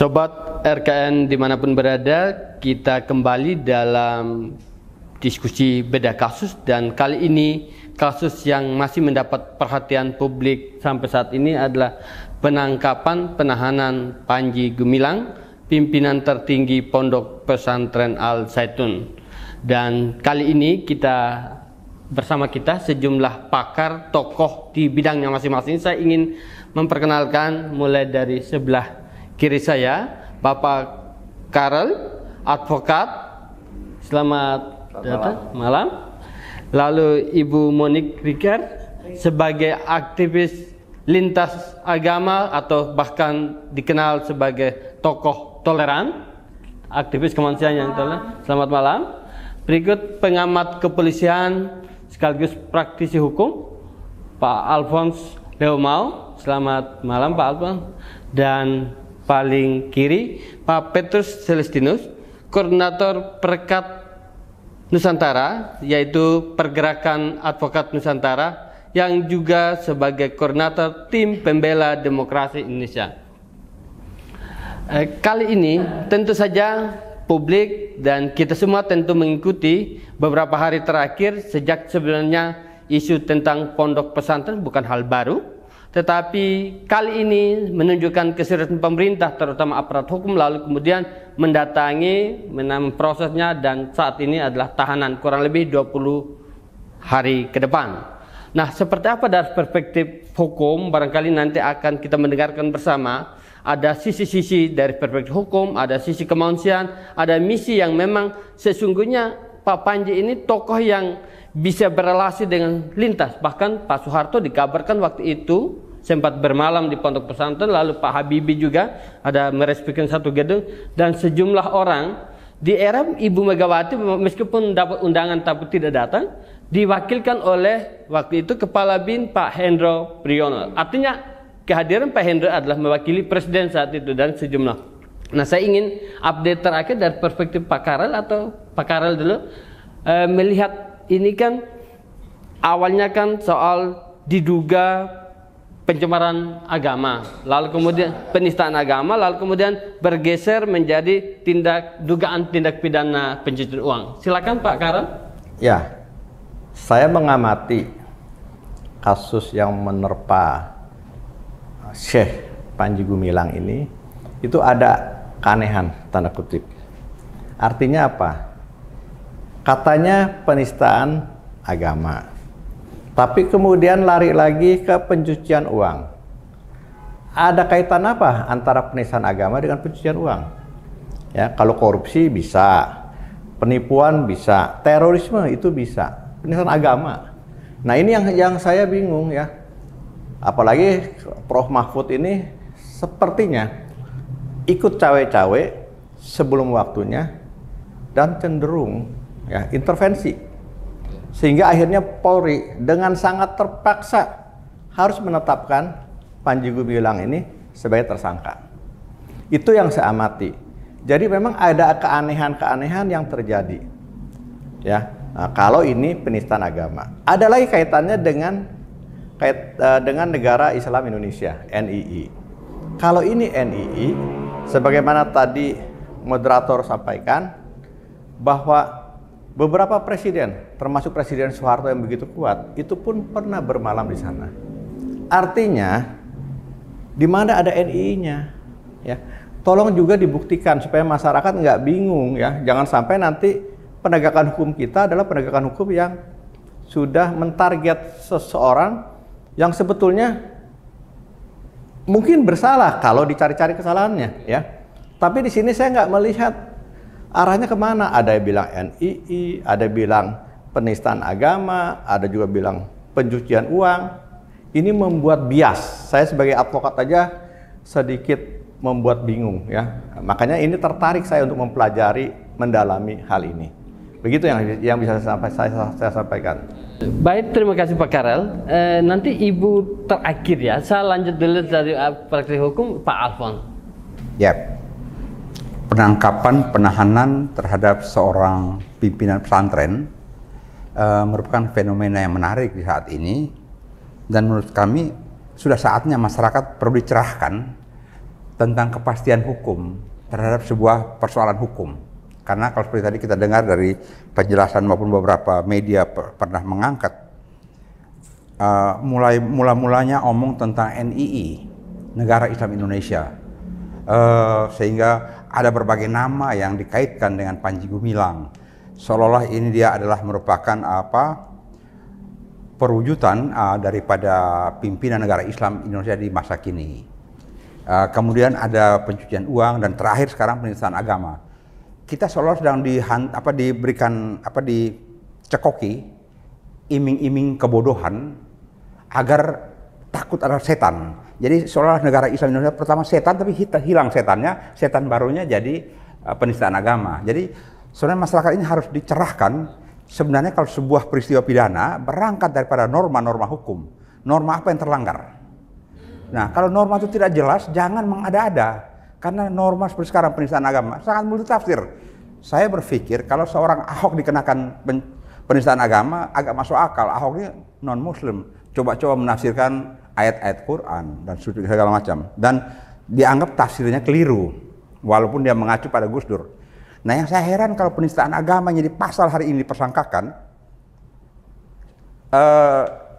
Sobat RKN dimanapun berada, kita kembali dalam diskusi beda kasus, dan kali ini kasus yang masih mendapat perhatian publik sampai saat ini adalah penangkapan penahanan Panji Gumilang, pimpinan tertinggi Pondok Pesantren Al Zaitun. Dan kali ini bersama kita sejumlah pakar tokoh di bidangnya masing-masing. Saya ingin memperkenalkan mulai dari sebelah kiri saya, Bapak Karel, advokat. Selamat datang malam. Lalu Ibu Monique Riker sebagai aktivis lintas agama atau bahkan dikenal sebagai tokoh toleran, aktivis kemanusiaan yang toleran. Selamat malam. Berikut pengamat kepolisian sekaligus praktisi hukum, Pak Alphonse Leomau. Selamat malam Pak Alphonse. Dan paling kiri Pak Petrus Celestinus, koordinator Perekat Nusantara, yaitu Pergerakan Advokat Nusantara, yang juga sebagai koordinator Tim Pembela Demokrasi Indonesia. Kali ini tentu saja publik dan kita semua tentu mengikuti beberapa hari terakhir, sejak sebenarnya isu tentang pondok pesantren bukan hal baru, tetapi kali ini menunjukkan keseriusan pemerintah, terutama aparat hukum, lalu kemudian mendatangi, memprosesnya, dan saat ini adalah tahanan kurang lebih 20 hari ke depan. Nah, seperti apa dari perspektif hukum, barangkali nanti akan kita mendengarkan bersama. Ada sisi-sisi dari perspektif hukum, ada sisi kemanusiaan, ada misi yang memang sesungguhnya Pak Panji ini tokoh yang bisa berrelasi dengan lintas. Bahkan Pak Soeharto dikabarkan waktu itu sempat bermalam di pondok pesantren, lalu Pak Habibie juga ada meresmikan satu gedung, dan sejumlah orang di era Ibu Megawati meskipun dapat undangan tapi tidak datang, diwakilkan oleh waktu itu Kepala BIN Pak Hendro Priyono. Artinya kehadiran Pak Hendro adalah mewakili presiden saat itu dan sejumlah. Nah, saya ingin update terakhir dari perspektif Pak Karel, atau Pak Karel dulu, melihat ini kan awalnya kan soal diduga pencemaran agama, lalu kemudian penistaan agama, lalu kemudian bergeser menjadi dugaan tindak pidana pencucian uang. Silakan Pak Karel. Ya, saya mengamati kasus yang menerpa Syekh Panji Gumilang ini, itu ada keanehan tanda kutip. Artinya apa? Katanya penistaan agama, tapi kemudian lari lagi ke pencucian uang. Ada kaitan apa antara penistaan agama dengan pencucian uang? Ya, kalau korupsi bisa, penipuan bisa, terorisme itu bisa, penistaan agama. Nah, ini yang saya bingung ya. Apalagi Prof Mahfud ini sepertinya ikut cawe-cawe sebelum waktunya dan cenderung ya intervensi, sehingga akhirnya Polri dengan sangat terpaksa harus menetapkan Panji Gumilang ini sebagai tersangka. Itu yang saya amati. Jadi memang ada keanehan-keanehan yang terjadi ya. Nah, kalau ini penistaan agama, ada lagi kaitannya dengan negara Islam Indonesia, NII. Kalau ini NII, sebagaimana tadi moderator sampaikan, bahwa beberapa presiden, termasuk Presiden Soeharto yang begitu kuat, itu pun pernah bermalam di sana. Artinya, di mana ada NII-nya, ya, tolong juga dibuktikan supaya masyarakat nggak bingung, ya. Jangan sampai nanti penegakan hukum kita adalah penegakan hukum yang sudah mentarget seseorang yang sebetulnya mungkin bersalah kalau dicari-cari kesalahannya, ya. Tapi di sini saya nggak melihat arahnya kemana. Ada yang bilang NII, ada bilang penistaan agama, ada juga bilang pencucian uang. Ini membuat bias. Saya sebagai advokat aja sedikit membuat bingung ya. Makanya ini tertarik saya untuk mempelajari, mendalami hal ini. Begitu yang bisa saya sampaikan. Baik, terima kasih Pak Karel. Nanti Ibu terakhir ya. Saya lanjut dulu dari praktisi hukum, Pak Alphonse. Yap. Penangkapan penahanan terhadap seorang pimpinan pesantren merupakan fenomena yang menarik di saat ini, dan menurut kami sudah saatnya masyarakat perlu dicerahkan tentang kepastian hukum terhadap sebuah persoalan hukum. Karena kalau seperti tadi kita dengar dari penjelasan maupun beberapa media pernah mengangkat, mulanya omong tentang NII, Negara Islam Indonesia, sehingga ada berbagai nama yang dikaitkan dengan Panji Gumilang, seolah-olah ini dia adalah merupakan perwujudan daripada pimpinan negara Islam Indonesia di masa kini. Kemudian ada pencucian uang, dan terakhir sekarang penistaan agama. Kita seolah sedang dicekoki iming-iming kebodohan agar takut ada setan. Jadi seolah negara Islam Indonesia pertama setan, tapi hilang setannya, setan barunya jadi penistaan agama. Jadi sebenarnya masyarakat ini harus dicerahkan. Sebenarnya kalau sebuah peristiwa pidana berangkat daripada norma-norma hukum, norma apa yang terlanggar. Nah, kalau norma itu tidak jelas, jangan mengada-ada. Karena norma seperti sekarang penistaan agama sangat multitafsir. Saya berpikir kalau seorang Ahok dikenakan penistaan agama, agak masuk akal. Ahok ini non-muslim, coba-coba menafsirkan ayat-ayat Quran dan segala macam, dan dianggap tafsirnya keliru walaupun dia mengacu pada Gus Dur. Nah, yang saya heran kalau penistaan agama jadi pasal hari ini dipersangkakan,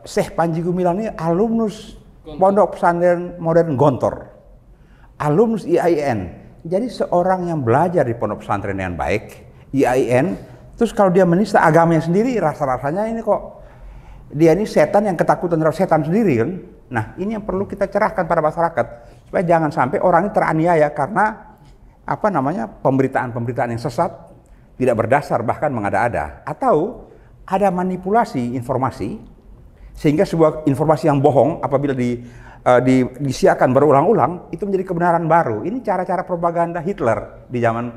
Syekh Panji Gumilang ini alumnus Pondok Pesantren Modern Gontor, alumnus IAIN. Jadi seorang yang belajar di pondok pesantren dengan baik, IAIN, terus kalau dia menista agamanya sendiri, rasa-rasanya ini kok dia ini setan yang ketakutan terhadap setan sendiri kan. Nah, ini yang perlu kita cerahkan pada masyarakat supaya jangan sampai orang ini teraniaya karena pemberitaan-pemberitaan yang sesat, tidak berdasar, bahkan mengada-ada, atau ada manipulasi informasi sehingga sebuah informasi yang bohong apabila disiarkan berulang-ulang itu menjadi kebenaran baru. Ini cara-cara propaganda Hitler di zaman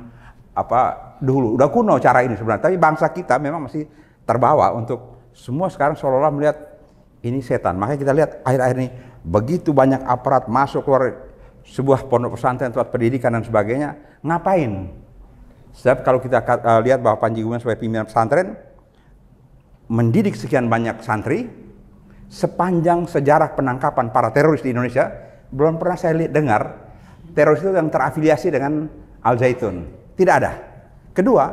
dulu. Udah kuno cara ini sebenarnya, tapi bangsa kita memang masih terbawa untuk semua sekarang seolah-olah melihat ini setan. Makanya kita lihat akhir-akhir ini begitu banyak aparat masuk keluar sebuah pondok pesantren, tempat pendidikan dan sebagainya. Ngapain? Sebab kalau kita lihat bahwa Panji Gumilang sebagai pimpinan pesantren mendidik sekian banyak santri, sepanjang sejarah penangkapan para teroris di Indonesia belum pernah saya dengar teroris itu yang terafiliasi dengan Al Zaitun. Tidak ada. Kedua,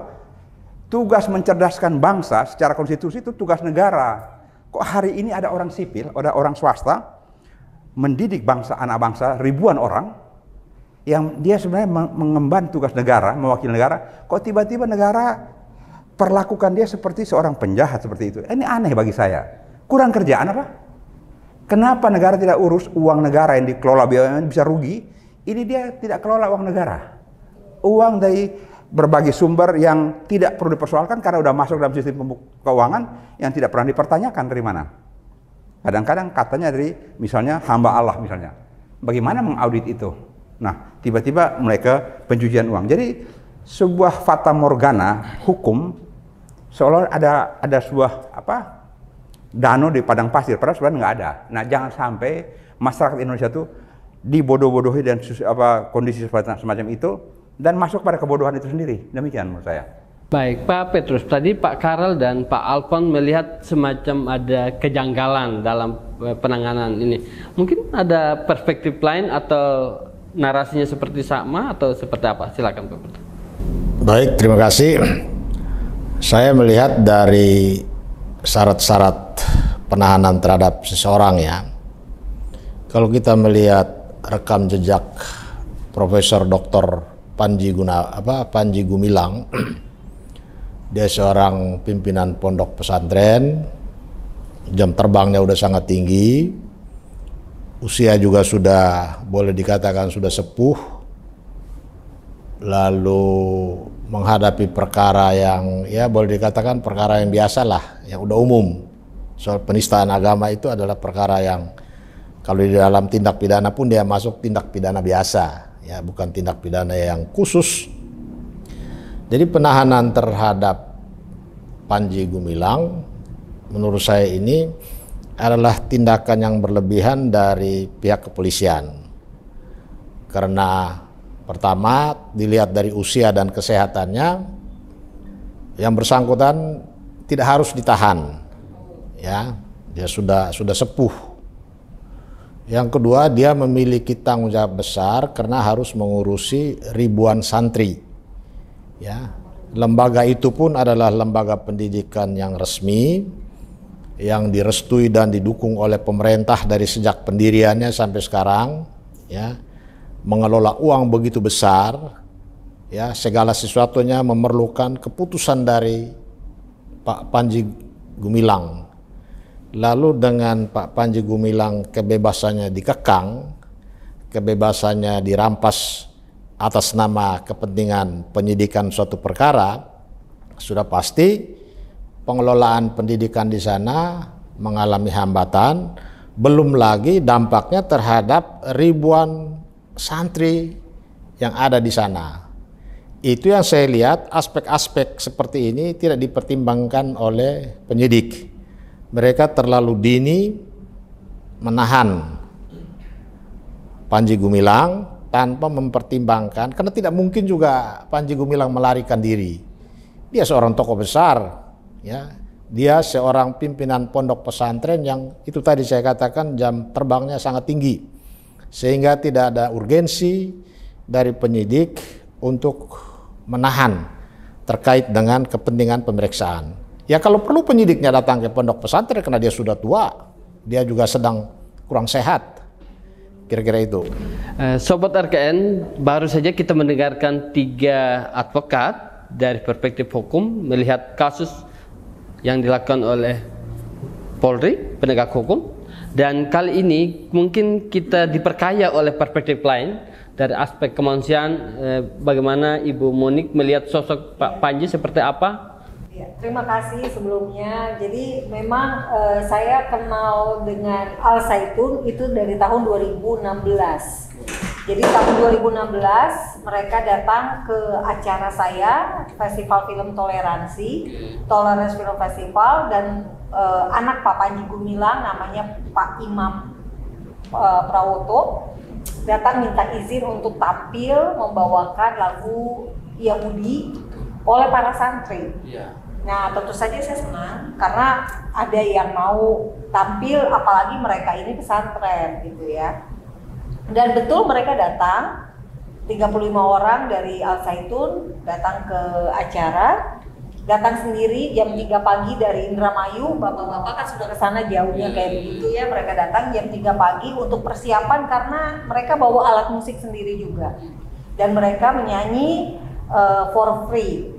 tugas mencerdaskan bangsa secara konstitusi itu tugas negara. Kok hari ini ada orang sipil, ada orang swasta mendidik bangsa, anak bangsa, ribuan orang yang dia sebenarnya mengemban tugas negara, mewakili negara, kok tiba-tiba negara perlakukan dia seperti seorang penjahat seperti itu. Ini aneh bagi saya. Kurang kerjaan apa? Kenapa negara tidak urus uang negara yang dikelola BUMN bisa rugi? Ini dia tidak kelola uang negara. Uang dari berbagai sumber yang tidak perlu dipersoalkan karena udah masuk dalam sistem keuangan yang tidak pernah dipertanyakan dari mana. Kadang-kadang katanya dari misalnya hamba Allah misalnya. Bagaimana mengaudit itu? Nah, tiba-tiba mulai ke pencucian uang. Jadi sebuah fata morgana hukum seolah ada sebuah danau di padang pasir, padahal sebenarnya nggak ada. Nah, jangan sampai masyarakat Indonesia tuh dibodoh-bodohi dan kondisi semacam itu dan masuk pada kebodohan itu sendiri. Demikian menurut saya. Baik, Pak Petrus. Tadi Pak Karel dan Pak Alfon melihat semacam ada kejanggalan dalam penanganan ini. Mungkin ada perspektif lain atau narasinya seperti sama atau seperti apa? Silakan Pak Petrus. Baik, terima kasih. Saya melihat dari syarat-syarat penahanan terhadap seseorang ya. Kalau kita melihat rekam jejak Profesor Dr. Panji Gumilang, dia seorang pimpinan pondok pesantren, jam terbangnya udah sangat tinggi, usia juga sudah boleh dikatakan sudah sepuh, lalu menghadapi perkara yang ya boleh dikatakan perkara yang biasa lah, yang udah umum. Soal penistaan agama itu adalah perkara yang kalau di dalam tindak pidana pun dia masuk tindak pidana biasa, ya bukan tindak pidana yang khusus. Jadi penahanan terhadap Panji Gumilang menurut saya ini adalah tindakan yang berlebihan dari pihak kepolisian. Karena pertama dilihat dari usia dan kesehatannya, yang bersangkutan tidak harus ditahan. Ya, dia sudah sepuh. Yang kedua, dia memiliki tanggung jawab besar karena harus mengurusi ribuan santri. Ya, lembaga itu pun adalah lembaga pendidikan yang resmi, yang direstui dan didukung oleh pemerintah dari sejak pendiriannya sampai sekarang. Ya, mengelola uang begitu besar, ya, segala sesuatunya memerlukan keputusan dari Pak Panji Gumilang. Lalu dengan Pak Panji Gumilang kebebasannya dikekang, kebebasannya dirampas atas nama kepentingan penyidikan suatu perkara, sudah pasti pengelolaan pendidikan di sana mengalami hambatan, belum lagi dampaknya terhadap ribuan santri yang ada di sana. Itu yang saya lihat, aspek-aspek seperti ini tidak dipertimbangkan oleh penyidik. Mereka terlalu dini menahan Panji Gumilang tanpa mempertimbangkan, karena tidak mungkin juga Panji Gumilang melarikan diri. Dia seorang tokoh besar, ya. Dia seorang pimpinan pondok pesantren yang itu tadi saya katakan jam terbangnya sangat tinggi, sehingga tidak ada urgensi dari penyidik untuk menahan terkait dengan kepentingan pemeriksaan. Ya kalau perlu penyidiknya datang ke pondok pesantren karena dia sudah tua, dia juga sedang kurang sehat. Kira-kira itu. Sobat RKN, baru saja kita mendengarkan 3 advokat dari perspektif hukum melihat kasus yang dilakukan oleh Polri, penegak hukum. Dan kali ini mungkin kita diperkaya oleh perspektif lain dari aspek kemanusiaan. Bagaimana Ibu Monik melihat sosok Pak Panji seperti apa? Ya, terima kasih sebelumnya. Jadi memang saya kenal dengan Al Zaitun itu dari tahun 2016. Jadi tahun 2016 mereka datang ke acara saya, Festival Film Toleransi, Tolerance Film Festival, dan anak Pak Panji Gumilang namanya Pak Imam Prawoto datang minta izin untuk tampil membawakan lagu Yahudi oleh para santri. Nah, tentu saja saya senang karena ada yang mau tampil, apalagi mereka ini pesantren gitu ya. Dan betul mereka datang, 35 orang dari Al Zaitun datang ke acara, datang sendiri jam 3 pagi dari Indramayu. Bapak-bapak kan sudah ke sana jauhnya kayak begitu ya. Mereka datang jam 3 pagi untuk persiapan karena mereka bawa alat musik sendiri juga. Dan mereka menyanyi for free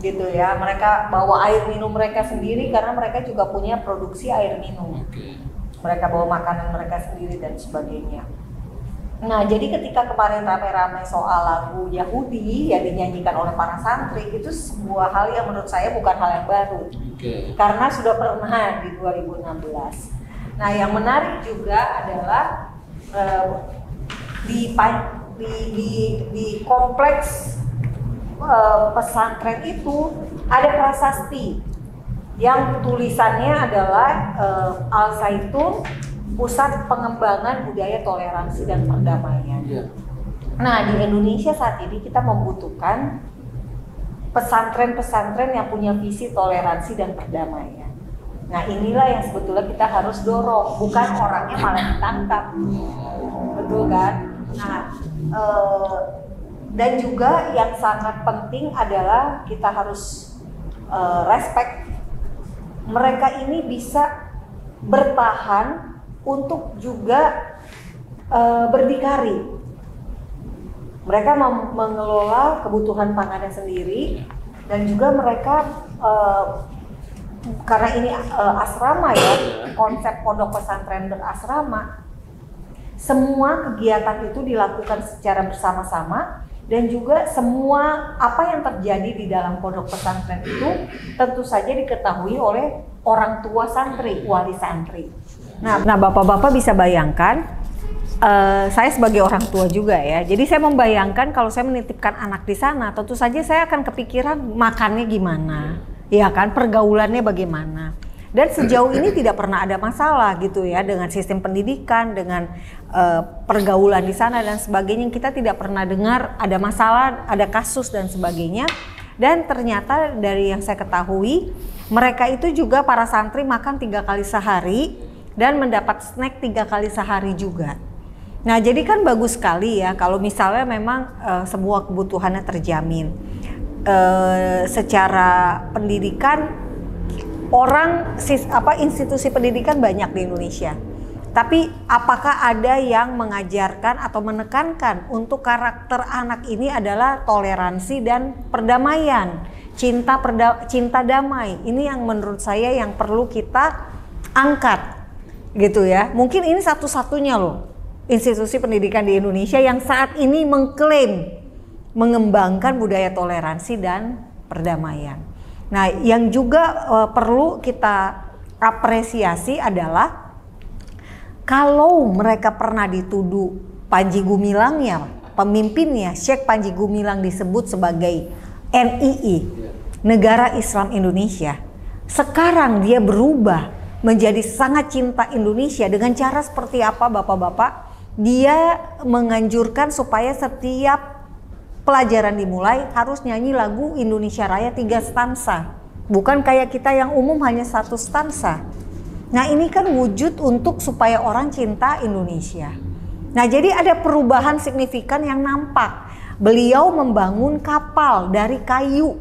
gitu ya. Mereka bawa air minum mereka sendiri karena mereka juga punya produksi air minum. Mereka bawa makanan mereka sendiri dan sebagainya. Nah, jadi ketika kemarin rame-rame soal lagu Yahudi yang dinyanyikan oleh para santri, itu sebuah hal yang menurut saya bukan hal yang baru. Karena sudah pernah di 2016. Nah, yang menarik juga adalah di kompleks pesantren itu ada prasasti yang tulisannya adalah Al Zaitun, Pusat Pengembangan Budaya Toleransi dan Perdamaian. Nah, di Indonesia saat ini kita membutuhkan pesantren-pesantren yang punya visi toleransi dan perdamaian. Nah, inilah yang sebetulnya kita harus dorong, bukan orangnya malah ditangkap. Betul kan? Nah, dan juga yang sangat penting adalah kita harus respect mereka ini bisa bertahan untuk juga berdikari. Mereka mengelola kebutuhan pangannya sendiri dan juga mereka karena ini asrama ya, konsep pondok pesantren berasrama, semua kegiatan itu dilakukan secara bersama-sama. Dan juga semua apa yang terjadi di dalam pondok pesantren itu tentu saja diketahui oleh orang tua santri, wali santri. Nah bapak-bapak bisa bayangkan, saya sebagai orang tua juga ya. Jadi saya membayangkan kalau saya menitipkan anak di sana, tentu saja saya akan kepikiran makannya gimana, ya kan, pergaulannya bagaimana. Dan sejauh ini tidak pernah ada masalah gitu ya dengan sistem pendidikan, dengan pergaulan di sana dan sebagainya. Kita tidak pernah dengar ada masalah, ada kasus dan sebagainya. Dan ternyata dari yang saya ketahui, mereka itu juga para santri makan 3 kali sehari dan mendapat snack 3 kali sehari juga. Nah, jadi kan bagus sekali ya kalau misalnya memang semua kebutuhannya terjamin. Secara pendidikan institusi pendidikan banyak di Indonesia. Tapi apakah ada yang mengajarkan atau menekankan untuk karakter anak ini adalah toleransi dan perdamaian, cinta damai. Ini yang menurut saya yang perlu kita angkat gitu ya. Mungkin ini satu-satunya loh institusi pendidikan di Indonesia yang saat ini mengklaim mengembangkan budaya toleransi dan perdamaian. Nah, yang juga perlu kita apresiasi adalah kalau mereka pernah dituduh Panji Gumilangnya, pemimpinnya Syekh Panji Gumilang disebut sebagai NII, Negara Islam Indonesia. Sekarang dia berubah menjadi sangat cinta Indonesia dengan cara seperti apa Bapak-bapak? Dia menganjurkan supaya setiap pelajaran dimulai harus nyanyi lagu Indonesia Raya 3 stansa. Bukan kayak kita yang umum hanya 1 stansa. Nah, ini kan wujud untuk supaya orang cinta Indonesia. Nah, jadi ada perubahan signifikan yang nampak. Beliau membangun kapal dari kayu.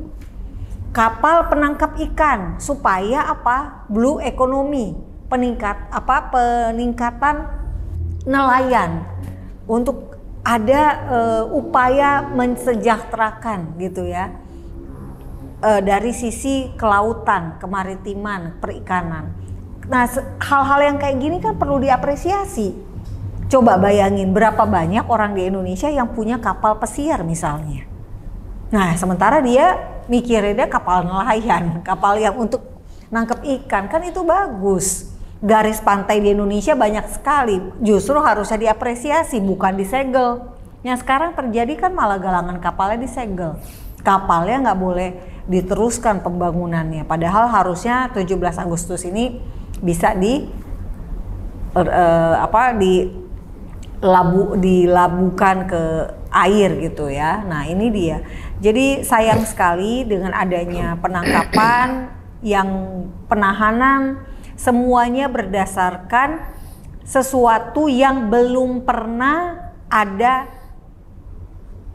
Kapal penangkap ikan supaya apa? Blue economy, peningkatan nelayan untuk ada upaya mensejahterakan gitu ya. Dari sisi kelautan, kemaritiman, perikanan. Nah, hal-hal yang kayak gini kan perlu diapresiasi. Coba bayangin berapa banyak orang di Indonesia yang punya kapal pesiar misalnya. Nah, sementara dia mikirnya kapal nelayan, kapal yang untuk nangkep ikan, kan itu bagus. Garis pantai di Indonesia banyak sekali, justru harusnya diapresiasi, bukan disegel. Yang sekarang terjadi kan malah galangan kapalnya disegel. Kapalnya nggak boleh diteruskan pembangunannya, padahal harusnya 17 Agustus ini bisa dilabuhkan ke air gitu ya. Nah, ini dia. Jadi sayang sekali dengan adanya penangkapan yang penahanan semuanya berdasarkan sesuatu yang belum pernah ada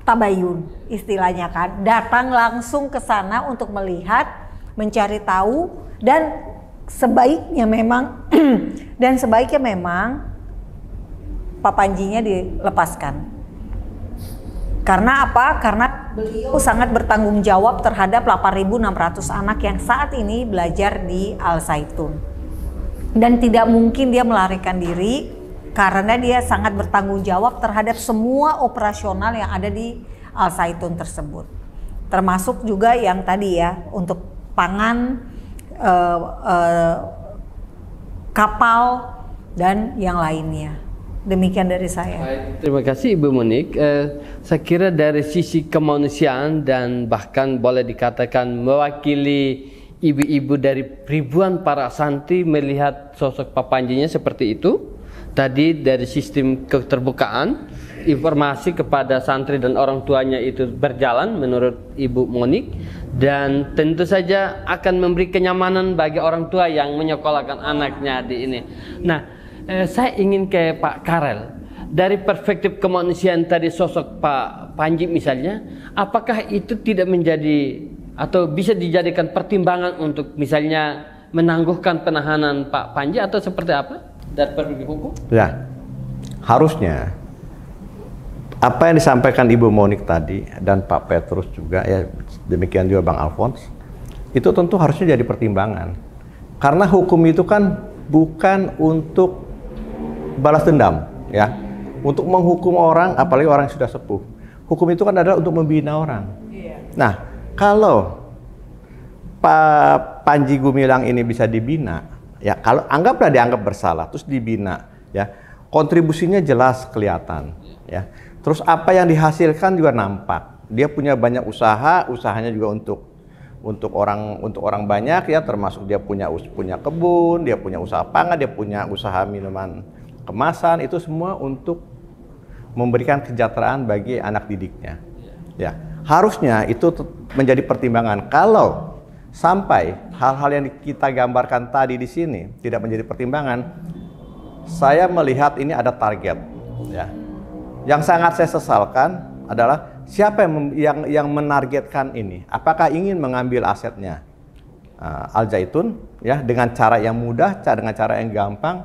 tabayun istilahnya kan. Datang langsung ke sana untuk melihat, mencari tahu dan sebaiknya memang Pak Panjinya dilepaskan. Karena apa? Karena beliau sangat bertanggung jawab terhadap 8.600 anak yang saat ini belajar di Al Zaitun. Dan tidak mungkin dia melarikan diri karena dia sangat bertanggung jawab terhadap semua operasional yang ada di Al Zaitun tersebut. Termasuk juga yang tadi ya, untuk pangan, kapal dan yang lainnya. Demikian dari saya. Baik, terima kasih Ibu Monik. Saya kira dari sisi kemanusiaan dan bahkan boleh dikatakan mewakili ibu-ibu dari ribuan para santri melihat sosok Pak Panjinya seperti itu. Tadi dari sistem keterbukaan, informasi kepada santri dan orang tuanya itu berjalan menurut Ibu Monik. Dan tentu saja akan memberi kenyamanan bagi orang tua yang menyekolahkan anaknya di ini. Nah, saya ingin ke Pak Karel. Dari perspektif kemanusiaan tadi sosok Pak Panji misalnya, apakah itu tidak menjadi atau bisa dijadikan pertimbangan untuk misalnya menangguhkan penahanan Pak Panji atau seperti apa dari perspektif hukum? Ya, harusnya apa yang disampaikan Ibu Monik tadi dan Pak Petrus juga ya, demikian juga Bang Alphonse, itu tentu harusnya jadi pertimbangan. Karena hukum itu kan bukan untuk balas dendam ya, untuk menghukum orang, apalagi orang yang sudah sepuh. Hukum itu kan adalah untuk membina orang. Nah, kalau Pak Panji Gumilang ini bisa dibina, ya kalau anggaplah dianggap bersalah terus dibina, ya kontribusinya jelas kelihatan, ya. Terus apa yang dihasilkan juga nampak. Dia punya banyak usaha, usahanya juga untuk orang banyak ya, termasuk dia punya kebun, dia punya usaha pangan, dia punya usaha minuman kemasan, itu semua untuk memberikan kesejahteraan bagi anak didiknya. Ya, harusnya itu menjadi pertimbangan. Kalau sampai hal-hal yang kita gambarkan tadi di sini tidak menjadi pertimbangan, saya melihat ini ada target. Ya. Yang sangat saya sesalkan adalah siapa yang menargetkan ini. Apakah ingin mengambil asetnya Al Zaitun ya dengan cara yang mudah, dengan cara yang gampang,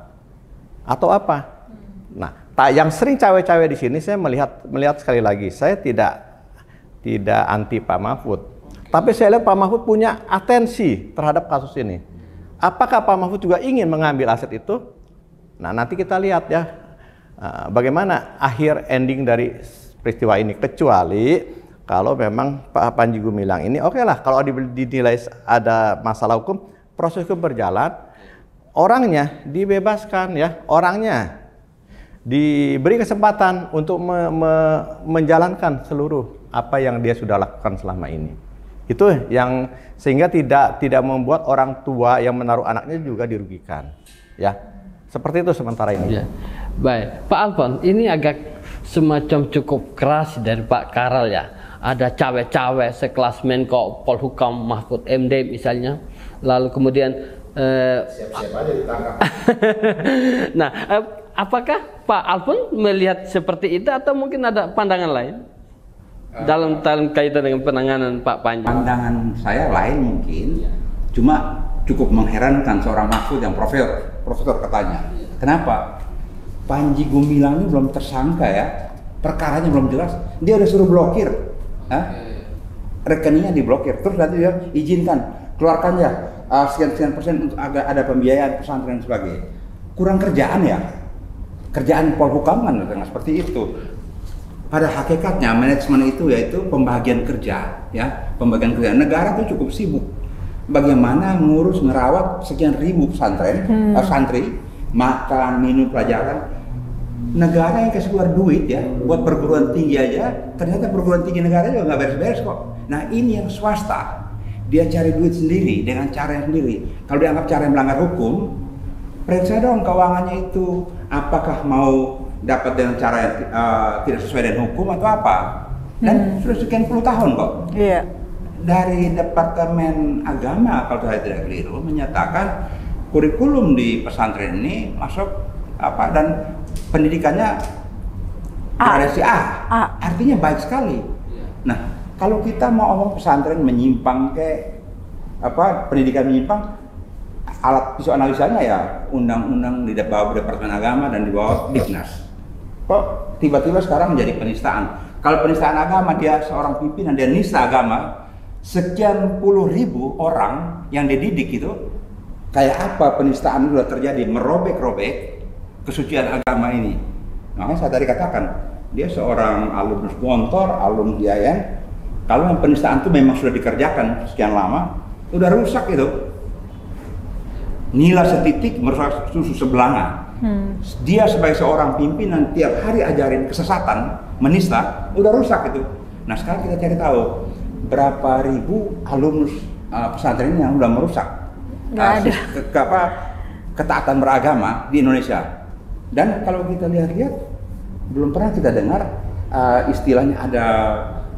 atau apa? Nah, yang sering cawe-cawe di sini saya melihat sekali lagi, saya tidak anti Pak Mahfud, tapi saya lihat Pak Mahfud punya atensi terhadap kasus ini. Apakah Pak Mahfud juga ingin mengambil aset itu? Nah, nanti kita lihat ya bagaimana akhir ending dari peristiwa ini, kecuali kalau memang Pak Panji Gumilang ini oke lah, kalau dinilai ada masalah hukum, proses hukum berjalan, orangnya dibebaskan ya, orangnya diberi kesempatan untuk menjalankan seluruh apa yang dia sudah lakukan selama ini. Itu yang sehingga tidak membuat orang tua yang menaruh anaknya juga dirugikan. Ya, seperti itu sementara ini. Ya. Baik, Pak Alfon, ini agak semacam cukup keras dari Pak Karal ya. Ada cawe-cawe sekelas Menko Polhukam Mahfud MD misalnya, lalu kemudian siap-siap aja ditangkap. Nah, apakah Pak Alfon melihat seperti itu atau mungkin ada pandangan lain dalam kaitan dengan penanganan Pak Panji? Pandangan saya lain mungkin, cuma cukup mengherankan seorang Mahfud yang profesor katanya. Kenapa? Panji Gumilang ini belum tersangka ya, perkaranya belum jelas, dia udah suruh blokir, rekeningnya diblokir, terus nanti dia izinkan keluarkan ya sekian persen untuk agar ada pembiayaan pesantren dan sebagainya. Kurang kerjaan ya, kerjaan Polhukam kan dengan seperti itu. Pada hakikatnya manajemen itu yaitu pembagian kerja, ya pembagian kerja. Negara itu cukup sibuk. Bagaimana ngurus ngerawat sekian ribu pesantren, santri, makan, minum, pelajaran. Negara yang kasih keluar duit ya buat perguruan tinggi aja, ternyata perguruan tinggi negara juga nggak beres-beres kok. Nah ini yang swasta, dia cari duit sendiri dengan cara yang sendiri. Kalau dianggap cara yang melanggar hukum, periksa dong keuangannya itu, apakah mau dapat dengan cara yang tidak sesuai dengan hukum atau apa. Dan sudah sekian puluh tahun kok. Iya. Dari Departemen Agama kalau saya tidak keliru menyatakan kurikulum di pesantren ini masuk apa dan pendidikannya variasi A. Artinya baik sekali. Nah, kalau kita mau ngomong pesantren menyimpang ke apa pendidikan menyimpang, alat pisau analisanya ya undang-undang di bawah Departemen Agama dan di bawah Dignas. Kok tiba-tiba sekarang menjadi penistaan? Kalau penistaan agama, dia seorang pimpinan, dia nista agama, sekian puluh ribu orang yang dididik itu, kayak apa penistaan sudah terjadi, merobek-robek kesucian agama ini. Makanya saya tadi katakan, dia seorang alumnus Gontor, alumnus IAIN, kalau yang penistaan itu memang sudah dikerjakan sekian lama, udah rusak itu. Nila setitik merusak susu sebelanga. Dia sebagai seorang pimpinan tiap hari ajarin kesesatan, menista, udah rusak itu. Nah sekarang kita cari tahu berapa ribu alumnus pesantren yang udah merusak ketaatan beragama di Indonesia. Dan kalau kita lihat-lihat, belum pernah kita dengar istilahnya ada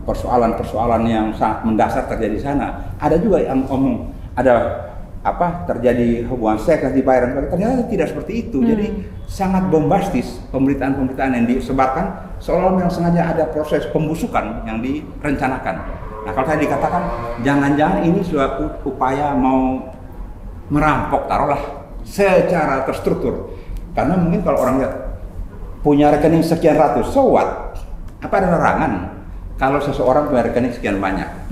persoalan-persoalan yang sangat mendasar terjadi di sana. Ada juga yang ngomong ada terjadi hubungan seks dan dibayar, ternyata tidak seperti itu. Jadi sangat bombastis pemberitaan-pemberitaan yang disebarkan seolah-olah yang sengaja ada proses pembusukan yang direncanakan. Nah kalau tadi dikatakan jangan-jangan ini suatu upaya mau merampok, taruhlah secara terstruktur, karena mungkin kalau orang lihat punya rekening sekian ratus, so what? Apa ada larangan kalau seseorang punya rekening sekian banyak?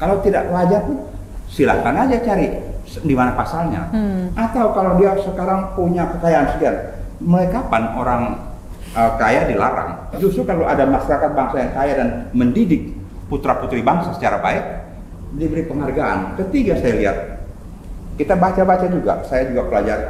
Kalau tidak wajar pun silahkan aja cari di mana pasalnya. Atau kalau dia sekarang punya kekayaan sekian, mulai kapan orang kaya dilarang? Justru kalau ada masyarakat bangsa yang kaya dan mendidik putra-putri bangsa secara baik, diberi penghargaan. Ketiga saya lihat, kita baca-baca juga, saya juga pelajari.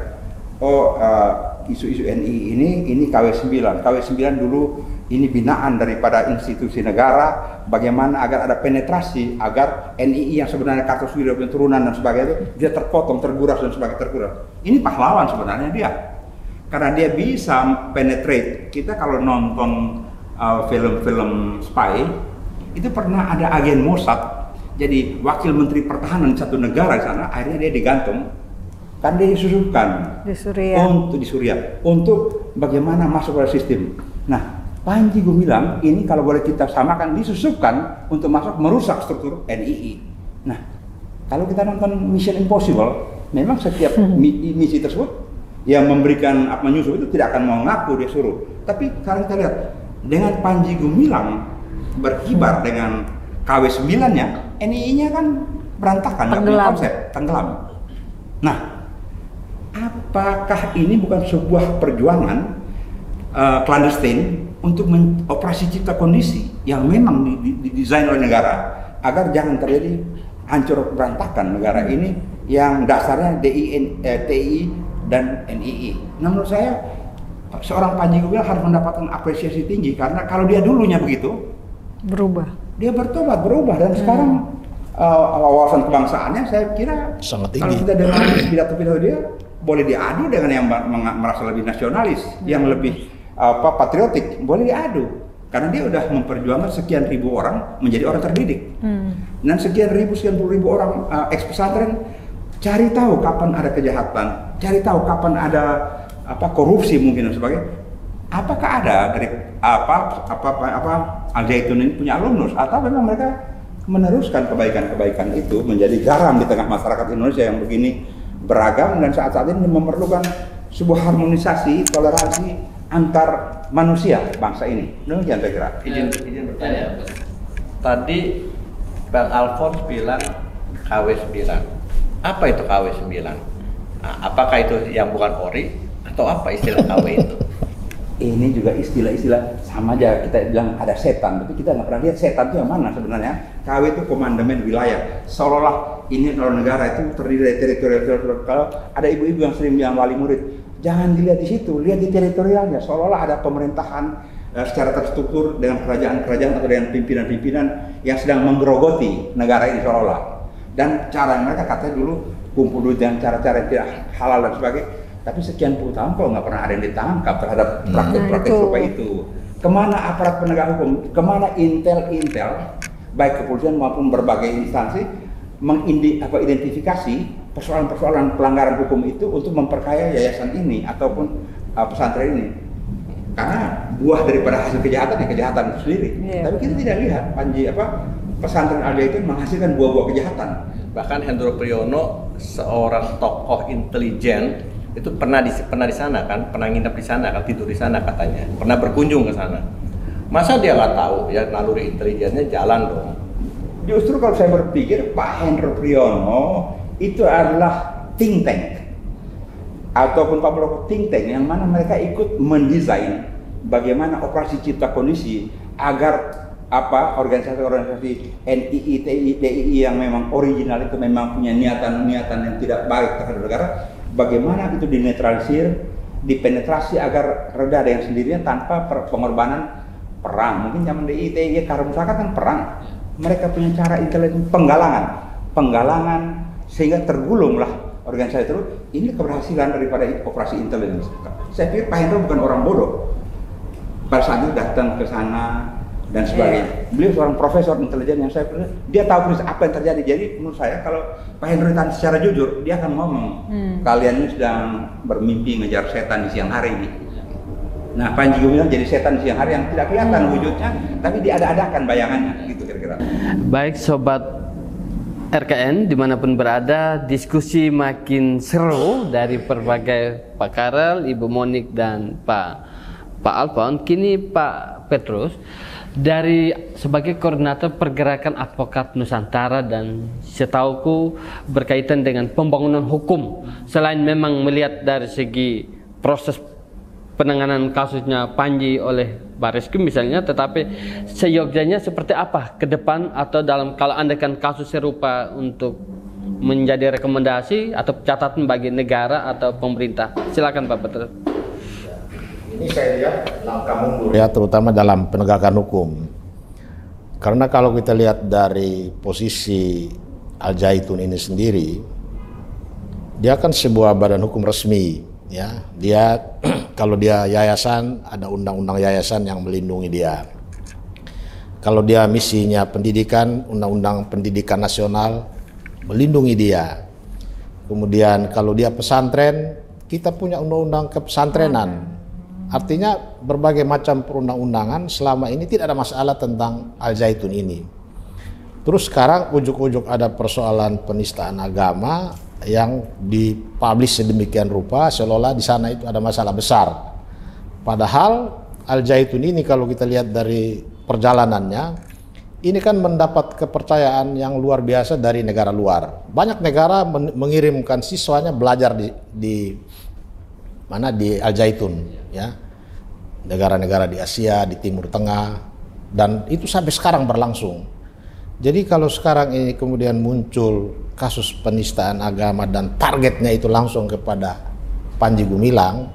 Isu-isu NII ini KW9. KW9 dulu ini binaan daripada institusi negara, bagaimana agar ada penetrasi, agar NII yang sebenarnya Kartosuwiryo punya turunan dan sebagainya itu dia terpotong, terguras dan sebagainya terguras. Ini pahlawan sebenarnya dia, karena dia bisa penetrate. Kita kalau nonton film-film spy, itu pernah ada agen Mossad, jadi wakil menteri pertahanan satu negara di sana, akhirnya dia digantung kan dia disusupkan Di Suriah. di Suriah untuk bagaimana masuk ke sistem. Nah, Panji Gumilang ini kalau boleh kita samakan disusupkan untuk masuk merusak struktur NII. Nah, kalau kita nonton Mission Impossible, memang setiap misi tersebut yang memberikan menyusup itu tidak akan mau ngaku dia suruh. Tapi sekarang kita lihat dengan Panji Gumilang berkibar dengan KW9-nya, NII-nya kan berantakan, nggak punya konsep, tenggelam. Nah, apakah ini bukan sebuah perjuangan clandestine untuk operasi cipta kondisi yang memang didesain oleh negara agar jangan terjadi hancur berantakan negara ini yang dasarnya TI dan NII. Nah, menurut saya seorang Panji Gumilang harus mendapatkan apresiasi tinggi karena kalau dia dulunya begitu dia berubah dan sekarang wawasan kebangsaannya saya kira sangat tinggi. Kalau kita dengar pidato-pidato dia boleh diadu dengan yang merasa lebih nasionalis, yang lebih patriotik, boleh diadu karena dia udah memperjuangkan sekian ribu orang menjadi orang terdidik. Dan sekian puluh ribu orang ex pesantren cari tahu kapan ada kejahatan, cari tahu kapan ada korupsi mungkin dan sebagainya. Apakah ada dari Al Zaitun ini punya alumnus atau memang mereka meneruskan kebaikan-kebaikan itu menjadi garam di tengah masyarakat Indonesia yang begini beragam dan saat-saat ini memerlukan sebuah harmonisasi, toleransi antar manusia bangsa ini. Demikian saya kira. Izin bertanya. Tadi Bang Alphonse bilang KW9. Apa itu KW9? Nah, apakah itu yang bukan ori atau apa istilah KW itu? Ini juga istilah-istilah sama aja kita bilang ada setan, tapi kita nggak pernah lihat setan itu yang mana sebenarnya. KW itu komandemen wilayah. Seolah-olah ini kalau negara itu terdiri dari teritorial. Kalau ada ibu-ibu yang sering bilang wali murid, jangan dilihat di situ, lihat di teritorialnya. Seolah-olah ada pemerintahan secara terstruktur dengan kerajaan-kerajaan atau dengan pimpinan-pimpinan yang sedang menggerogoti negara ini seolah-olah. Dan cara mereka katanya dulu kumpul duit dengan cara-cara yang tidak halal dan sebagainya. Tapi sekian puluh tahun kok nggak pernah ada yang ditangkap terhadap praktek-praktek serupa itu. Kemana aparat penegak hukum, kemana intel baik kepolisian maupun berbagai instansi mengidentifikasi persoalan-persoalan pelanggaran hukum itu untuk memperkaya yayasan ini ataupun pesantren ini. Karena buah daripada hasil kejahatan ya kejahatan itu sendiri. Tapi kita tidak lihat pesantren Al Zaitun menghasilkan buah-buah kejahatan. Bahkan Hendro Priyono seorang tokoh intelijen itu pernah di sana kan, pernah nginep di sana kan, tidur di sana katanya, pernah berkunjung ke sana. Masa dia nggak tahu ya naluri intelijennya jalan dong. Justru kalau saya berpikir Pak Hendro Priyono itu adalah think tank ataupun Pak Muldoko think tank yang mana mereka ikut mendesain bagaimana operasi cipta kondisi agar organisasi-organisasi NII, TI, DII yang memang original itu memang punya niatan-niatan yang tidak baik terhadap negara, bagaimana itu dinetralisir, dipenetrasi agar reda dengan sendirinya tanpa pengorbanan perang. Mungkin zaman DII, TI, Karumusakat kan perang. Mereka punya cara intelijen penggalangan sehingga tergulunglah organisasi itu. Ini keberhasilan daripada operasi intelijen. Saya pikir Pak Hendro bukan orang bodoh. Pada saat itu datang ke sana dan sebagainya. Beliau seorang profesor intelijen yang saya pikir dia tahu persis apa yang terjadi. Jadi menurut saya kalau Pak Hendro ditanya secara jujur, dia akan ngomong, kalian ini sedang bermimpi ngejar setan di siang hari ini. Nah, Panji Gumilang jadi setan di siang hari yang tidak kelihatan wujudnya, tapi diada-adakan bayangannya, gitu kira-kira. Baik sobat RKN dimanapun berada, diskusi makin seru dari berbagai Pak Karel, Ibu Monik dan Pak Alphonse. Kini Pak Petrus dari sebagai koordinator pergerakan advokat Nusantara dan setauku berkaitan dengan pembangunan hukum, selain memang melihat dari segi proses penanganan kasusnya Panji oleh Bareskrim misalnya, tetapi seyogyanya seperti apa ke depan atau dalam kalau andaikan kasus serupa untuk menjadi rekomendasi atau catatan bagi negara atau pemerintah. Silakan Pak Petrus. Ini saya lihat langkah mundur ya, terutama dalam penegakan hukum. Karena kalau kita lihat dari posisi Al Zaitun ini sendiri, dia kan sebuah badan hukum resmi ya. Dia kalau dia yayasan, ada undang-undang yayasan yang melindungi dia. Kalau dia misinya pendidikan, undang-undang pendidikan nasional melindungi dia. Kemudian kalau dia pesantren, kita punya undang-undang kepesantrenan. Artinya berbagai macam perundang-undangan selama ini tidak ada masalah tentang Al Zaitun ini. Terus sekarang ujuk-ujuk ada persoalan penistaan agama yang dipublish sedemikian rupa seolah-olah di sana itu ada masalah besar. Padahal Al Zaitun ini kalau kita lihat dari perjalanannya, ini kan mendapat kepercayaan yang luar biasa dari negara luar. Banyak negara mengirimkan siswanya belajar di mana, di Al Zaitun, ya. Negara-negara di Asia, di Timur Tengah, dan itu sampai sekarang berlangsung. Jadi kalau sekarang ini kemudian muncul kasus penistaan agama dan targetnya itu langsung kepada Panji Gumilang,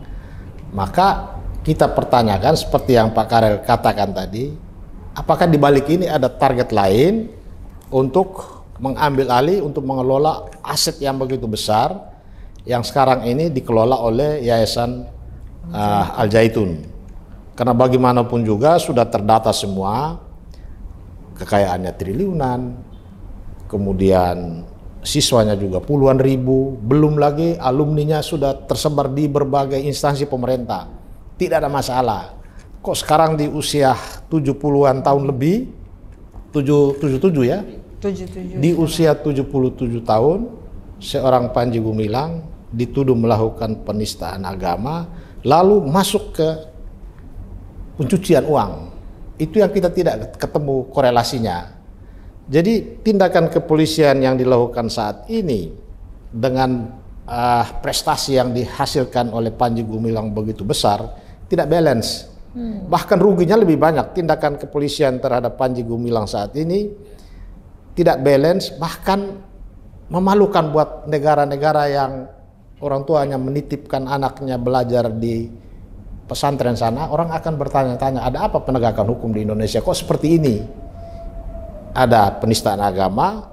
maka kita pertanyakan seperti yang Pak Karel katakan tadi, apakah di balik ini ada target lain untuk mengambil alih, untuk mengelola aset yang begitu besar yang sekarang ini dikelola oleh Yayasan Al Zaitun. Karena bagaimanapun juga sudah terdata semua, kekayaannya triliunan, kemudian siswanya juga puluhan ribu, belum lagi alumninya sudah tersebar di berbagai instansi pemerintah. Tidak ada masalah. Kok sekarang di usia 70-an tahun lebih, 77 ya? 77. Di usia 77 tahun, seorang Panji Gumilang dituduh melakukan penistaan agama, lalu masuk ke pencucian uang. Itu yang kita tidak ketemu korelasinya. Jadi tindakan kepolisian yang dilakukan saat ini dengan prestasi yang dihasilkan oleh Panji Gumilang begitu besar, tidak balance. Bahkan ruginya lebih banyak. Tindakan kepolisian terhadap Panji Gumilang saat ini tidak balance, bahkan memalukan buat negara-negara yang orang tuanya menitipkan anaknya belajar di pesantren sana. Orang akan bertanya-tanya, ada apa penegakan hukum di Indonesia kok seperti ini? Ada penistaan agama,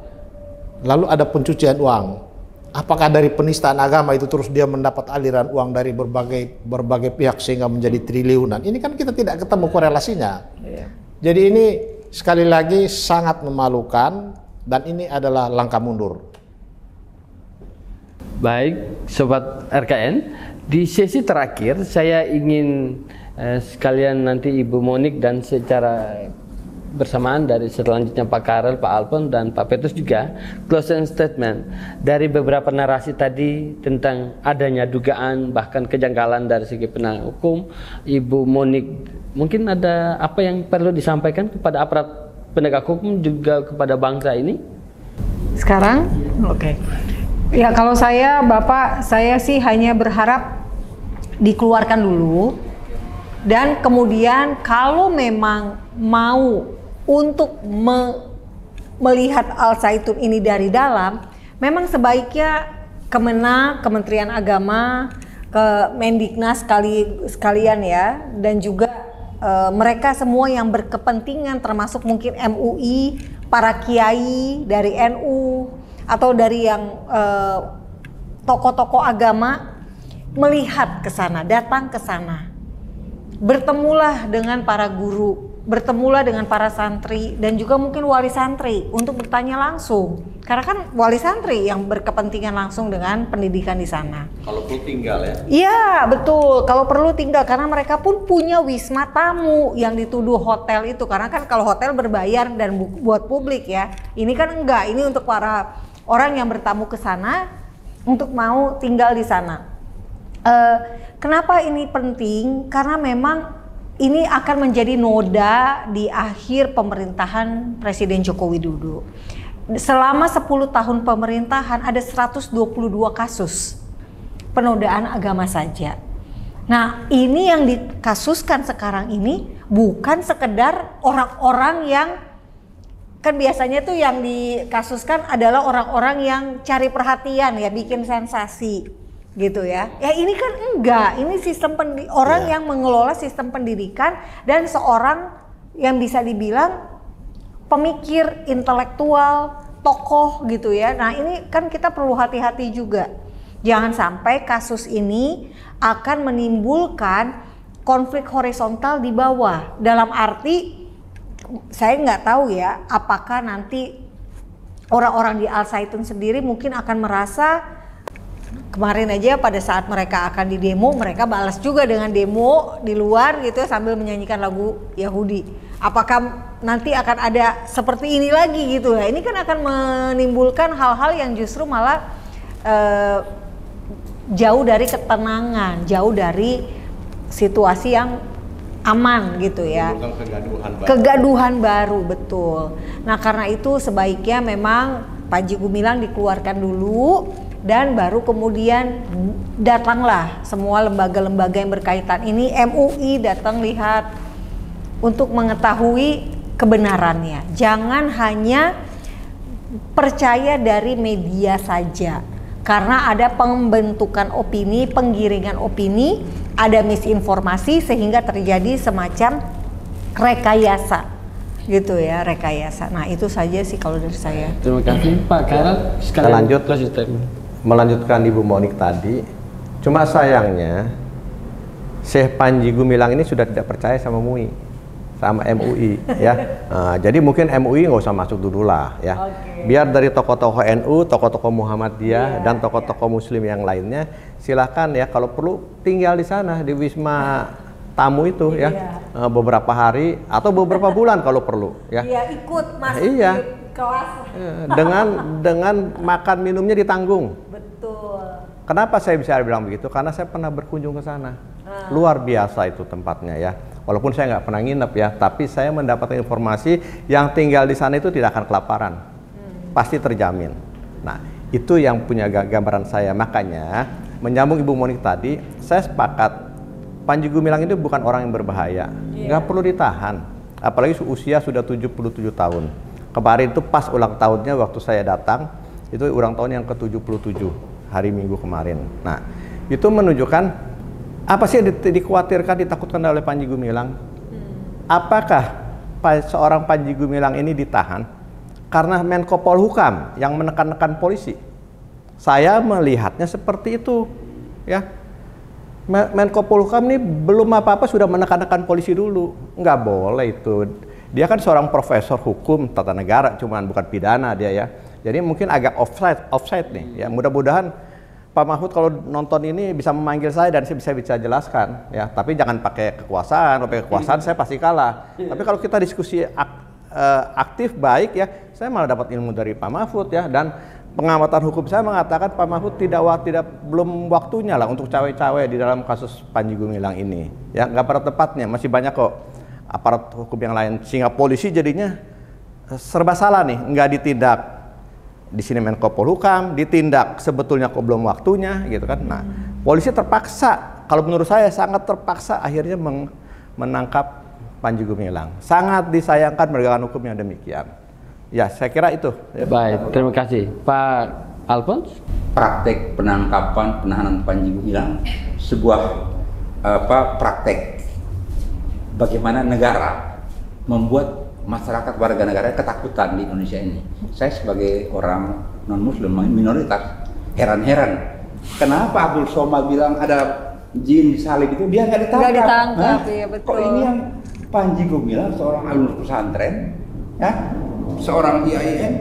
lalu ada pencucian uang. Apakah dari penistaan agama itu terus dia mendapat aliran uang dari berbagai pihak sehingga menjadi triliunan? Ini kan kita tidak ketemu korelasinya. Jadi ini sekali lagi sangat memalukan dan ini adalah langkah mundur. Baik, Sobat RKN, di sesi terakhir saya ingin sekalian nanti Ibu Monik dan secara bersamaan dari selanjutnya Pak Karel, Pak Alpon, dan Pak Petrus juga closing statement dari beberapa narasi tadi tentang adanya dugaan bahkan kejanggalan dari segi penanganan hukum. Ibu Monik, mungkin ada apa yang perlu disampaikan kepada aparat penegak hukum juga kepada bangsa ini? Sekarang? Oke. Ya kalau saya, Bapak, saya sih hanya berharap dikeluarkan dulu. Dan kemudian kalau memang mau untuk melihat Al Zaitun ini dari dalam, memang sebaiknya Kementerian Agama, Mendiknas sekalian ya, dan juga mereka semua yang berkepentingan termasuk mungkin MUI, para kiai dari NU atau dari yang tokoh-tokoh agama melihat ke sana, datang ke sana. Bertemulah dengan para guru, bertemulah dengan para santri dan juga mungkin wali santri untuk bertanya langsung. Karena kan wali santri yang berkepentingan langsung dengan pendidikan di sana. Kalau perlu tinggal ya? Iya betul, kalau perlu tinggal karena mereka pun punya wisma tamu yang dituduh hotel itu. Karena kan kalau hotel berbayar dan buat publik ya. Ini kan enggak, ini untuk para orang yang bertamu ke sana untuk mau tinggal di sana. Kenapa ini penting? Karena memang ini akan menjadi noda di akhir pemerintahan Presiden Joko Widodo. Selama 10 tahun pemerintahan ada 122 kasus penodaan agama saja. Nah, ini yang dikasuskan sekarang ini bukan sekedar orang-orang yang kan biasanya tuh yang dikasuskan adalah orang-orang yang cari perhatian ya, bikin sensasi gitu ya. Ya ini kan enggak, ini sistem orang yang mengelola sistem pendidikan dan seorang yang bisa dibilang pemikir, intelektual, tokoh gitu ya. Nah ini kan kita perlu hati-hati juga. Jangan sampai kasus ini akan menimbulkan konflik horizontal di bawah. Dalam arti saya nggak tahu ya, apakah nanti orang-orang di Al Zaitun sendiri mungkin akan merasa Kemarin aja pada saat mereka akan di demo, mereka balas juga dengan demo di luar gitu sambil menyanyikan lagu Yahudi. Apakah nanti akan ada seperti ini lagi gitu? Nah, ini kan akan menimbulkan hal-hal yang justru malah jauh dari ketenangan, jauh dari situasi yang aman gitu ya. Kegaduhan baru, betul. Nah, karena itu sebaiknya memang Panji Gumilang dikeluarkan dulu dan baru kemudian datanglah semua lembaga-lembaga yang berkaitan. Ini MUI datang lihat untuk mengetahui kebenarannya. Jangan hanya percaya dari media saja. Karena ada pembentukan opini, penggiringan opini, ada misinformasi sehingga terjadi semacam rekayasa. Gitu ya, rekayasa. Nah, itu saja sih kalau dari saya. Terima kasih Pak Karel. Kita lanjut melanjutkan Ibu Monik tadi. Cuma sayangnya Syekh Panji Gumilang ini sudah tidak percaya sama MUI, sama MUI ya. Jadi mungkin MUI nggak usah masuk dulu lah ya. Biar dari tokoh-tokoh NU, tokoh-tokoh Muhammadiyah dan tokoh-tokoh Muslim yang lainnya silahkan ya, kalau perlu tinggal di sana di Wisma Tamu itu ya, beberapa hari atau beberapa bulan kalau perlu ya. Iya, ikut masuk Iya. di kelas. Dengan makan minumnya ditanggung. Betul. Kenapa saya bisa bilang begitu? Karena saya pernah berkunjung ke sana. Luar biasa itu tempatnya ya. Walaupun saya nggak pernah nginep ya, tapi saya mendapatkan informasi yang tinggal di sana itu tidak akan kelaparan. Pasti terjamin. Nah, itu yang punya gambaran saya. Makanya menyambung Ibu Monik tadi, saya sepakat Panji Gumilang itu bukan orang yang berbahaya. Nggak perlu ditahan. Apalagi usia sudah 77 tahun. Kemarin itu pas ulang tahunnya waktu saya datang, itu ulang tahun yang ke-77 hari Minggu kemarin. Nah, itu menunjukkan apa sih yang dikhawatirkan, ditakutkan oleh Panji Gumilang? Apakah seorang Panji Gumilang ini ditahan karena Menko Polhukam yang menekan-nekan polisi? Saya melihatnya seperti itu, ya. Menko Polhukam ini belum apa-apa sudah menekan-nekan polisi dulu. Nggak boleh itu. Dia kan seorang profesor hukum tata negara, cuman bukan pidana dia ya. Jadi mungkin agak offside nih. Ya, mudah-mudahan Pak Mahfud kalau nonton ini bisa memanggil saya dan saya bisa jelaskan ya. Tapi jangan pakai kekuasaan. Kalau pakai kekuasaan saya pasti kalah. Tapi kalau kita diskusi aktif baik ya, saya malah dapat ilmu dari Pak Mahfud ya. Dan pengamatan hukum saya mengatakan Pak Mahfud belum waktunya lah untuk cawe-cawe di dalam kasus Panji Gumilang ini. Ya, nggak pada tepatnya. Masih banyak kok aparat hukum yang lain, sehingga polisi jadinya serba salah nih, nggak ditindak. Di sini Menko Polhukam ditindak, sebetulnya kok belum waktunya gitu kan. Nah, polisi terpaksa, kalau menurut saya sangat terpaksa akhirnya menangkap Panji Gumilang. Sangat disayangkan penegakan hukum yang demikian. Ya, saya kira itu. Baik, terima kasih Pak Alphonse. Praktek penahanan Panji Gumilang sebuah praktek bagaimana negara membuat masyarakat warga negara ketakutan di Indonesia ini. Saya sebagai orang non-muslim minoritas heran-heran. Kenapa Abdul Somad bilang ada jin disalib itu dia nggak ditangkap? Nggak ditangkap, ya betul. Kok ini yang Panji Gumilang seorang alumnus pesantren, ya, seorang IAIN,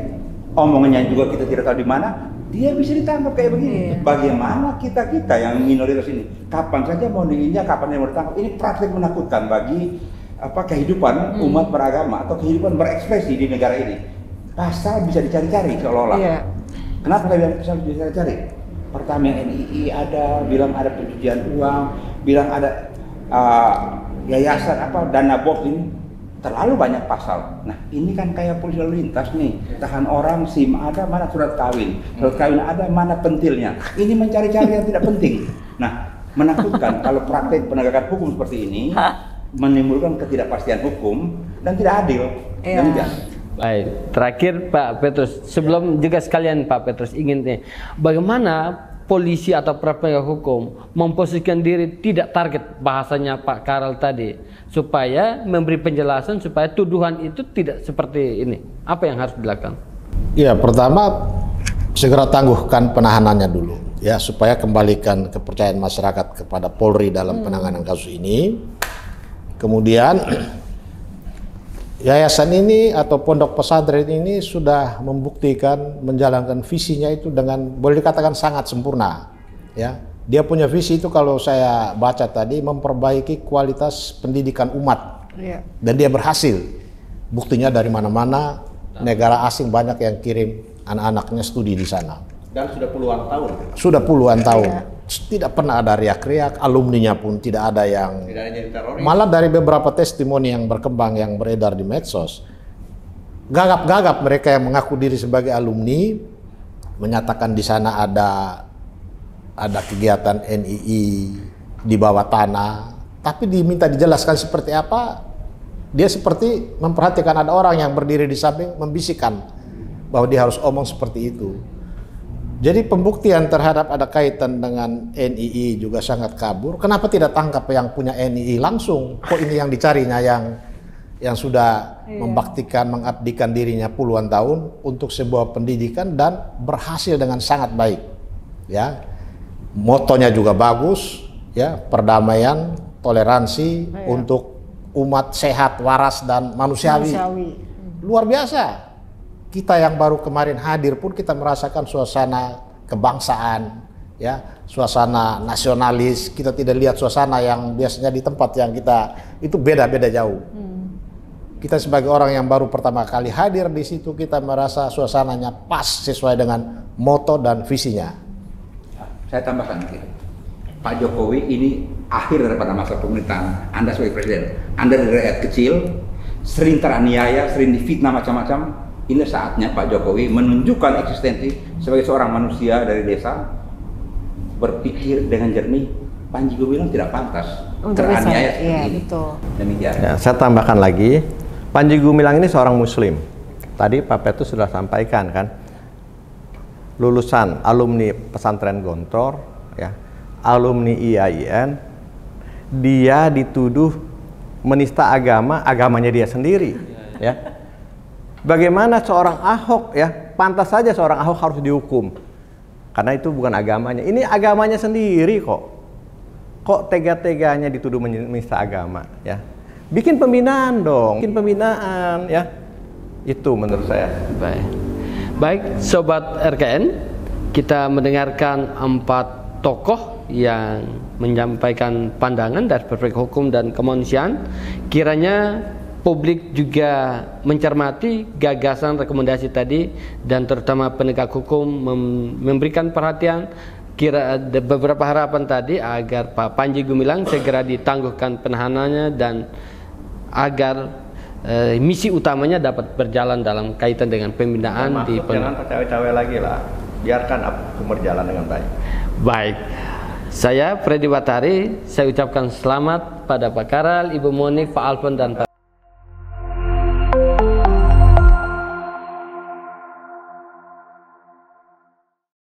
omongannya juga kita tidak tahu di mana, dia bisa ditangkap kayak begini. Bagaimana kita yang minoritas ini? Kapan saja mau diinjak, kapan yang mau ditangkap? Ini praktik menakutkan bagi kehidupan umat beragama atau kehidupan berekspresi di negara ini. Pasal bisa dicari-cari seolah-olah. Kenapa saya bilang pasal bisa dicari? Pertama yang NII bilang ada pencucian uang, bilang ada yayasan dana box ini. Terlalu banyak pasal. Nah, ini kan kayak polisi lalu lintas nih. Tahan orang, SIM ada, mana surat kawin. Surat kawin ada, mana pentilnya. Ini mencari-cari yang tidak penting. Nah, menakutkan kalau praktek penegakan hukum seperti ini menimbulkan ketidakpastian hukum dan tidak adil. Demikian. Baik, terakhir Pak Petrus. Sebelum juga sekalian Pak Petrus ingin bagaimana polisi atau penegak hukum memposisikan diri tidak target, bahasanya Pak Karel tadi, supaya memberi penjelasan supaya tuduhan itu tidak seperti ini. Apa yang harus dilakukan? Ya, pertama segera tangguhkan penahanannya dulu ya, supaya kembalikan kepercayaan masyarakat kepada Polri dalam penanganan kasus ini. Kemudian yayasan ini atau pondok pesantren ini sudah membuktikan menjalankan visinya itu dengan boleh dikatakan sangat sempurna. Ya, dia punya visi itu kalau saya baca tadi memperbaiki kualitas pendidikan umat. Dan dia berhasil. Buktinya dari mana-mana negara asing banyak yang kirim anak-anaknya studi di sana. Dan sudah puluhan tahun. Sudah puluhan tahun. Tidak pernah ada riak-riak, alumninya pun tidak ada yang Tidak ada jadi teroris. malah dari beberapa testimoni yang berkembang yang beredar di medsos, gagap-gagap mereka yang mengaku diri sebagai alumni menyatakan di sana ada kegiatan NII di bawah tanah, tapi diminta dijelaskan seperti apa, dia seperti memperhatikan ada orang yang berdiri di samping membisikkan bahwa dia harus omong seperti itu. Jadi pembuktian terhadap ada kaitan dengan NII juga sangat kabur. Kenapa tidak tangkap yang punya NII langsung? Kok ini yang dicarinya yang sudah membaktikan, mengabdikan dirinya puluhan tahun untuk sebuah pendidikan dan berhasil dengan sangat baik. Ya, motonya juga bagus, ya, perdamaian, toleransi untuk umat sehat, waras dan manusiawi. Luar biasa. Kita yang baru kemarin hadir pun kita merasakan suasana kebangsaan, ya, suasana nasionalis. Kita tidak lihat suasana yang biasanya di tempat yang kita itu beda-beda jauh. Kita sebagai orang yang baru pertama kali hadir di situ, kita merasa suasananya pas sesuai dengan moto dan visinya. Saya tambahkan gitu. Pak Jokowi ini akhir daripada masa pemerintahan Anda sebagai presiden. Anda dari rakyat kecil, sering teraniaya, sering difitnah macam-macam. Ini saatnya Pak Jokowi menunjukkan eksistensi sebagai seorang manusia dari desa, berpikir dengan jernih. Panji Gumilang tidak pantas teraniaya seperti ini. Betul. Demikian. Ya, saya tambahkan lagi, Panji Gumilang ini seorang Muslim. Tadi Pak Petrus sudah sampaikan kan, lulusan alumni pesantren Gontor, ya, alumni IAIN, dia dituduh menista agama, agamanya dia sendiri, ya. Bagaimana seorang Ahok, ya, pantas saja seorang Ahok harus dihukum karena itu bukan agamanya. Ini agamanya sendiri kok. Kok tega-teganya dituduh menista agama, ya. Bikin pembinaan dong, bikin pembinaan, ya. Itu menurut saya. Baik, sobat RKN, kita mendengarkan 4 tokoh yang menyampaikan pandangan dari perspektif hukum dan kemanusiaan. Kiranya publik juga mencermati gagasan rekomendasi tadi dan terutama penegak hukum memberikan perhatian ada beberapa harapan tadi agar Pak Panji Gumilang segera ditangguhkan penahanannya dan agar misi utamanya dapat berjalan dalam kaitan dengan pembinaan di jangan cawe-cawe lagi lah, biarkan berjalan dengan baik. Baik, saya Freddy Batari, saya ucapkan selamat pada Pak Karal, Ibu Monik, Pak Alfon dan Pak